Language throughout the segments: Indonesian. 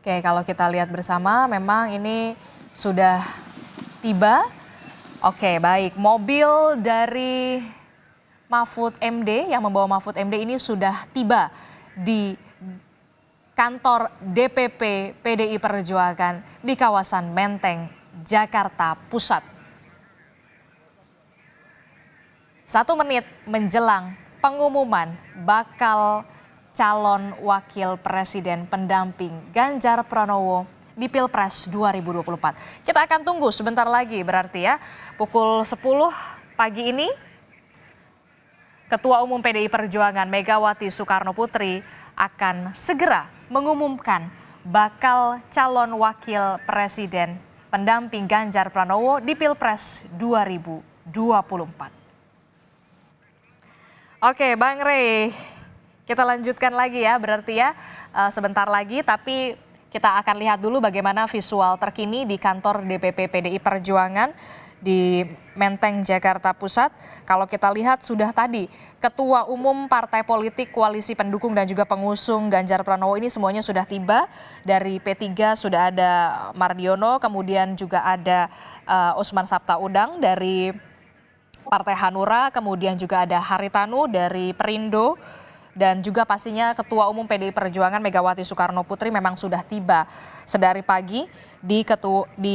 Oke, kalau kita lihat bersama memang ini sudah tiba. Oke, baik. Mobil dari Mahfud MD yang membawa Mahfud MD ini sudah tiba di kantor DPP PDI Perjuangan di kawasan Menteng, Jakarta Pusat. 1 menit menjelang pengumuman bakal calon wakil presiden pendamping Ganjar Pranowo di Pilpres 2024. Kita akan tunggu sebentar lagi berarti ya, pukul 10 pagi ini Ketua Umum PDI Perjuangan Megawati Soekarno Putri akan segera mengumumkan bakal calon wakil presiden pendamping Ganjar Pranowo di Pilpres 2024. Oke, Bang Rey, kita lanjutkan lagi ya berarti ya sebentar lagi, tapi kita akan lihat dulu bagaimana visual terkini di kantor DPP PDI Perjuangan di Menteng, Jakarta Pusat. Kalau kita lihat sudah tadi Ketua Umum Partai Politik Koalisi Pendukung dan juga pengusung Ganjar Pranowo ini semuanya sudah tiba. Dari P3 sudah ada Mardiono, kemudian juga ada Usman Sabtaudang dari Partai Hanura, kemudian juga ada Haritanu dari Perindo, dan juga pastinya Ketua Umum PDI Perjuangan Megawati Soekarno Putri memang sudah tiba sedari pagi di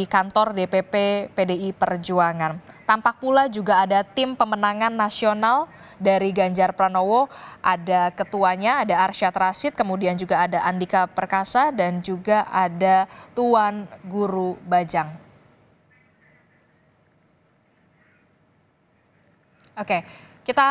kantor DPP PDI Perjuangan. Tampak pula juga ada tim pemenangan nasional dari Ganjar Pranowo, ada ketuanya, ada Arsyad Rashid, kemudian juga ada Andika Perkasa, dan juga ada Tuan Guru Bajang. Oke, kita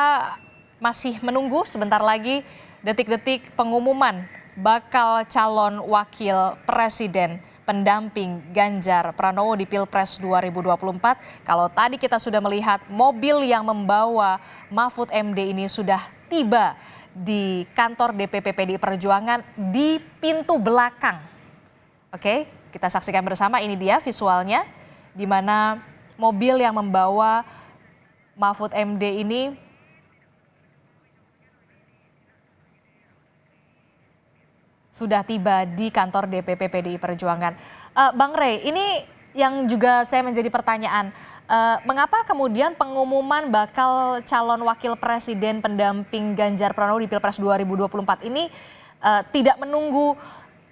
masih menunggu sebentar lagi detik-detik pengumuman bakal calon wakil presiden pendamping Ganjar Pranowo di Pilpres 2024. Kalau tadi kita sudah melihat mobil yang membawa Mahfud MD ini sudah tiba di kantor DPP PDI Perjuangan di pintu belakang. Oke, kita saksikan bersama, ini dia visualnya di mana mobil yang membawa Mahfud MD ini sudah tiba di kantor DPP PDI Perjuangan. Bang Rey, ini yang juga saya menjadi pertanyaan, mengapa kemudian pengumuman bakal calon wakil presiden pendamping Ganjar Pranowo di Pilpres 2024 ini tidak menunggu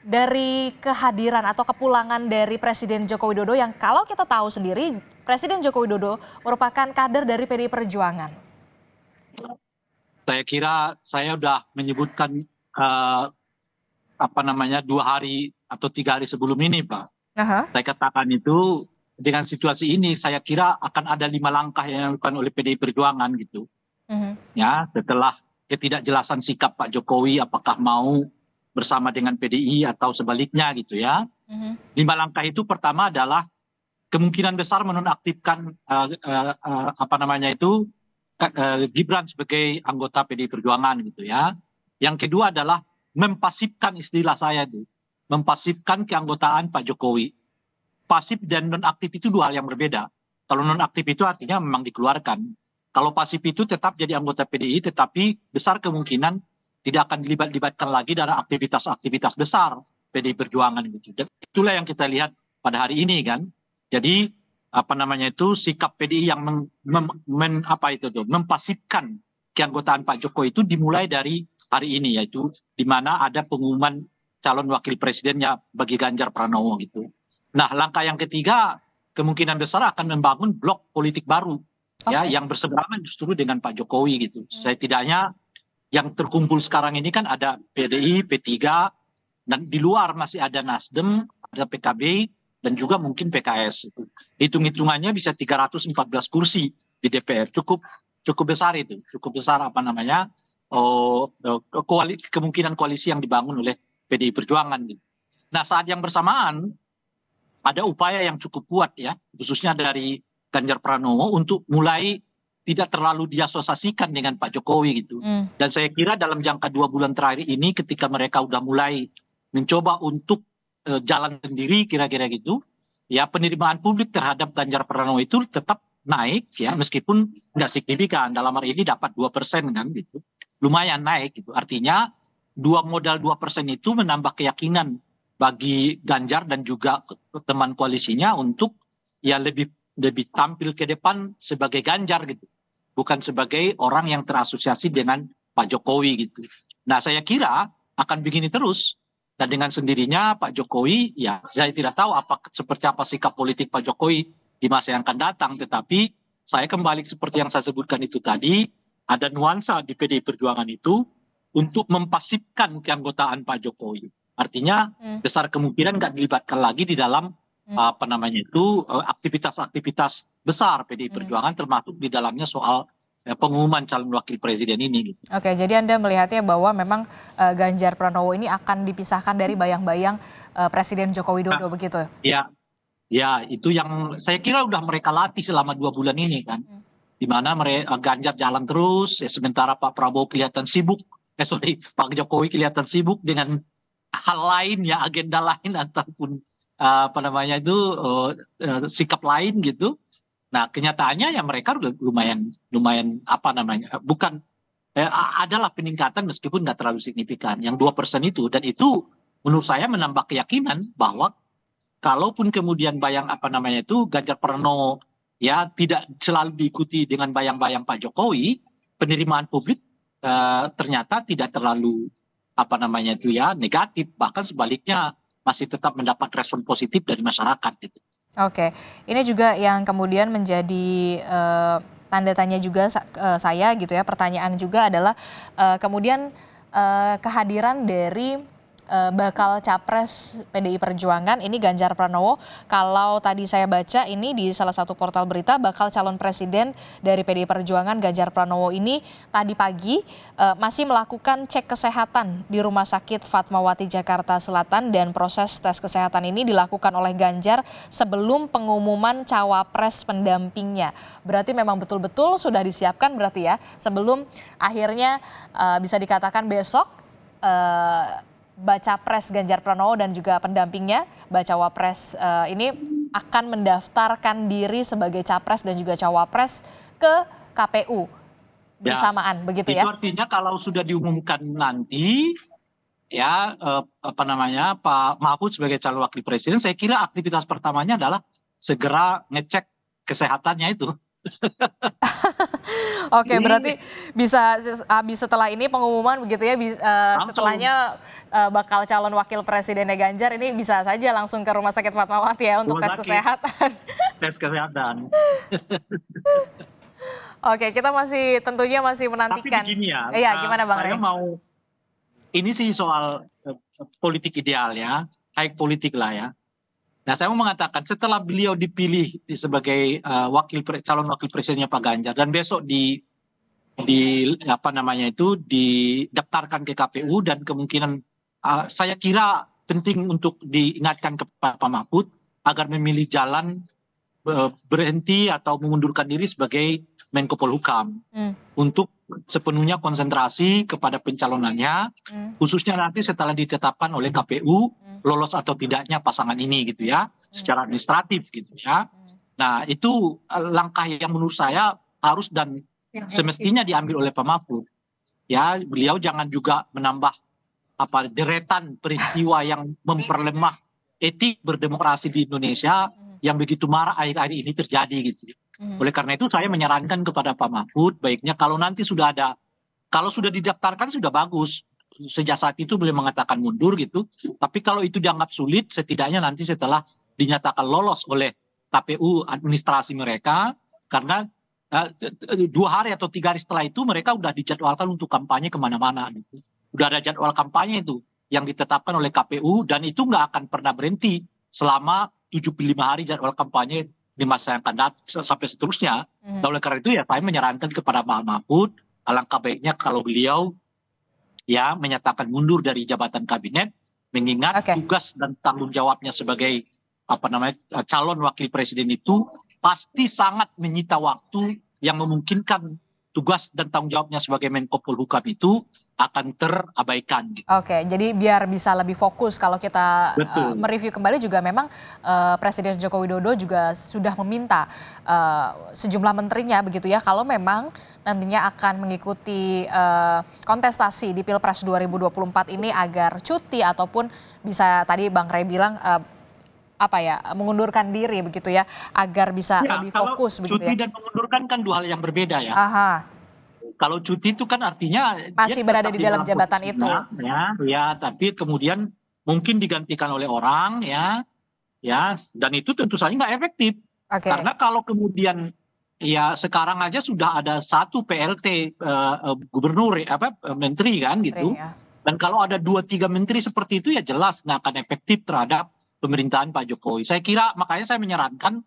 dari kehadiran atau kepulangan dari Presiden Joko Widodo yang kalau kita tahu sendiri Presiden Joko Widodo merupakan kader dari PDI Perjuangan? Saya kira saya sudah menyebutkan 2 hari atau 3 hari sebelum ini, Pak. Saya katakan itu dengan situasi ini saya kira akan ada 5 langkah yang dilakukan oleh PDI Perjuangan gitu. Ya, setelah ketidakjelasan sikap Pak Jokowi apakah mau bersama dengan PDI atau sebaliknya gitu ya. 5 langkah itu pertama adalah kemungkinan besar menonaktifkan Gibran sebagai anggota PDI Perjuangan gitu ya. Yang kedua adalah mempasifkan, istilah saya itu, mempasifkan keanggotaan Pak Jokowi. Pasif dan nonaktif itu 2 hal yang berbeda. Kalau nonaktif itu artinya memang dikeluarkan. Kalau pasif itu tetap jadi anggota PDI, tetapi besar kemungkinan tidak akan dilibatkan lagi dalam aktivitas-aktivitas besar PDI Perjuangan gitu. Dan itulah yang kita lihat pada hari ini kan. Jadi sikap PDI yang mempasifkan keanggotaan Pak Jokowi itu dimulai dari hari ini, yaitu di mana ada pengumuman calon wakil presidennya bagi Ganjar Pranowo gitu. Nah, langkah yang ketiga kemungkinan besar akan membangun blok politik baru ya yang berseberangan justru dengan Pak Jokowi gitu. Setidaknya yang terkumpul sekarang ini kan ada PDI, P3, dan di luar masih ada Nasdem, ada PKB, dan juga mungkin PKS itu. Hitung-hitungannya bisa 314 kursi di DPR. Cukup besar itu, cukup besar kemungkinan koalisi yang dibangun oleh PDI Perjuangan. Nah, saat yang bersamaan ada upaya yang cukup kuat ya, khususnya dari Ganjar Pranowo untuk mulai tidak terlalu diasosiasikan dengan Pak Jokowi gitu. Dan saya kira dalam jangka 2 bulan terakhir ini ketika mereka udah mulai mencoba untuk jalan sendiri kira-kira gitu, ya penerimaan publik terhadap Ganjar Pranowo itu tetap naik ya, meskipun nggak signifikan. Dalam hari ini dapat 2% kan gitu. Lumayan naik gitu. Artinya modal 2% itu menambah keyakinan bagi Ganjar dan juga teman koalisinya untuk ya lebih lebih tampil ke depan sebagai Ganjar gitu, bukan sebagai orang yang terasosiasi dengan Pak Jokowi gitu. Nah, saya kira akan begini terus. Dan dengan sendirinya Pak Jokowi, ya saya tidak tahu seperti apa sikap politik Pak Jokowi di masa yang akan datang. Tetapi saya kembali seperti yang saya sebutkan itu tadi, ada nuansa di PDI Perjuangan itu untuk mempasifkan keanggotaan Pak Jokowi. Artinya besar kemungkinan nggak dilibatkan lagi di dalam apa namanya itu aktivitas-aktivitas besar PDI Perjuangan, termasuk di dalamnya soal pengumuman calon wakil presiden ini. Gitu. Oke, jadi Anda melihatnya bahwa memang Ganjar Pranowo ini akan dipisahkan dari bayang-bayang Presiden Joko Widodo begitu? Ya, ya itu yang saya kira udah mereka latih selama 2 bulan ini kan, di mana Ganjar jalan terus, sementara Pak Prabowo kelihatan sibuk, Pak Jokowi kelihatan sibuk dengan hal lain ya, agenda lain ataupun apa namanya itu sikap lain gitu. Nah, kenyataannya ya mereka lumayan apa namanya, bukan adalah peningkatan meskipun nggak terlalu signifikan, yang 2% itu, dan itu menurut saya menambah keyakinan bahwa kalaupun kemudian apa namanya itu Ganjar Pranowo ya tidak selalu diikuti dengan bayang-bayang Pak Jokowi, penerimaan publik ternyata tidak terlalu apa namanya itu ya negatif, bahkan sebaliknya masih tetap mendapat respon positif dari masyarakat gitu. Oke, ini juga yang kemudian menjadi tanda tanya juga saya gitu ya, pertanyaan juga adalah kemudian kehadiran dari bakal capres PDI Perjuangan ini Ganjar Pranowo. Kalau tadi saya baca ini di salah satu portal berita, bakal calon presiden dari PDI Perjuangan Ganjar Pranowo ini tadi pagi masih melakukan cek kesehatan di Rumah Sakit Fatmawati Jakarta Selatan, dan proses tes kesehatan ini dilakukan oleh Ganjar sebelum pengumuman cawapres pendampingnya. Berarti memang betul-betul sudah disiapkan berarti ya, sebelum akhirnya bisa dikatakan besok baca pres Ganjar Pranowo dan juga pendampingnya bacawa pres ini akan mendaftarkan diri sebagai capres dan juga cawapres ke KPU bersamaan, begitu ya? Itu artinya kalau sudah diumumkan nanti ya apa namanya Pak Mahfud sebagai calon wakil presiden, saya kira aktivitas pertamanya adalah segera ngecek kesehatannya itu. Oke, berarti bisa habis setelah ini pengumuman begitu ya, setelahnya bakal calon wakil presidennya Ganjar ini bisa saja langsung ke Rumah Sakit Fatmawati ya untuk tes kesehatan. Tes kesehatan. Oke, kita tentunya masih menantikan. Tapi begini ya, iya, gimana Bang Rey? Saya mau, ini sih soal politik ideal ya, high politik lah ya. Nah, saya mau mengatakan setelah beliau dipilih sebagai calon wakil presidennya Pak Ganjar, dan besok di apa namanya itu didaftarkan ke KPU, dan kemungkinan saya kira penting untuk diingatkan kepada Pak Mahfud agar memilih jalan berhenti atau mengundurkan diri sebagai Menko Polhukam untuk sepenuhnya konsentrasi kepada pencalonannya, khususnya nanti setelah ditetapkan oleh KPU lolos atau tidaknya pasangan ini gitu ya, secara administratif gitu ya. Nah, itu langkah yang menurut saya harus dan semestinya diambil oleh Pak Mahfud. Ya, beliau jangan juga menambah deretan peristiwa yang memperlemah etik berdemokrasi di Indonesia yang begitu marak akhir-akhir ini terjadi gitu. Oleh karena itu saya menyarankan kepada Pak Mahfud, baiknya kalau nanti kalau sudah didaftarkan sudah bagus. Sejak saat itu beliau mengatakan mundur gitu. Tapi kalau itu dianggap sulit, setidaknya nanti setelah dinyatakan lolos oleh KPU administrasi mereka, karena 2 hari atau 3 hari setelah itu mereka udah dijadwalkan untuk kampanye kemana-mana. Gitu. Udah ada jadwal kampanye itu yang ditetapkan oleh KPU, dan itu nggak akan pernah berhenti selama 75 hari jadwal kampanye di masa yang akan datang sampai seterusnya. Oleh karena itu ya saya menyarankan kepada Pak Mahfud, alangkah baiknya kalau beliau ya menyatakan mundur dari jabatan kabinet, mengingat tugas dan tanggung jawabnya sebagai calon wakil presiden itu pasti sangat menyita waktu yang memungkinkan tugas dan tanggung jawabnya sebagai Menko Polhukam itu akan terabaikan. Gitu. Oke, jadi biar bisa lebih fokus kalau kita Betul. mereview kembali juga memang Presiden Joko Widodo juga sudah meminta sejumlah menterinya begitu ya, kalau memang nantinya akan mengikuti kontestasi di Pilpres 2024 ini agar cuti ataupun bisa tadi Bang Ray bilang mengundurkan diri begitu ya, agar bisa Ya, lebih kalau fokus begitu cuti ya. dan mengundurkan kan dua hal yang berbeda ya. Aha, Kalau cuti itu kan artinya dia masih berada tetap di di dalam dalam jabatan itu. posisinya, ya, tapi kemudian mungkin digantikan oleh orang, ya, dan itu tentu saja nggak efektif. Oke, Karena kalau kemudian ya sekarang aja sudah ada satu PLT gubernur menteri kan menteri gitu. ya. Dan kalau ada 2-3 menteri seperti itu ya jelas nggak akan efektif terhadap pemerintahan Pak Jokowi. Saya kira makanya saya menyarankan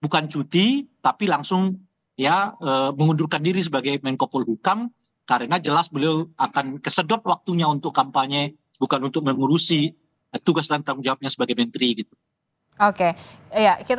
bukan cuti tapi langsung ya mengundurkan diri sebagai Menko Polhukam karena jelas beliau akan kesedot waktunya untuk kampanye bukan untuk mengurusi tugas dan tanggung jawabnya sebagai menteri gitu. Oke, ya kita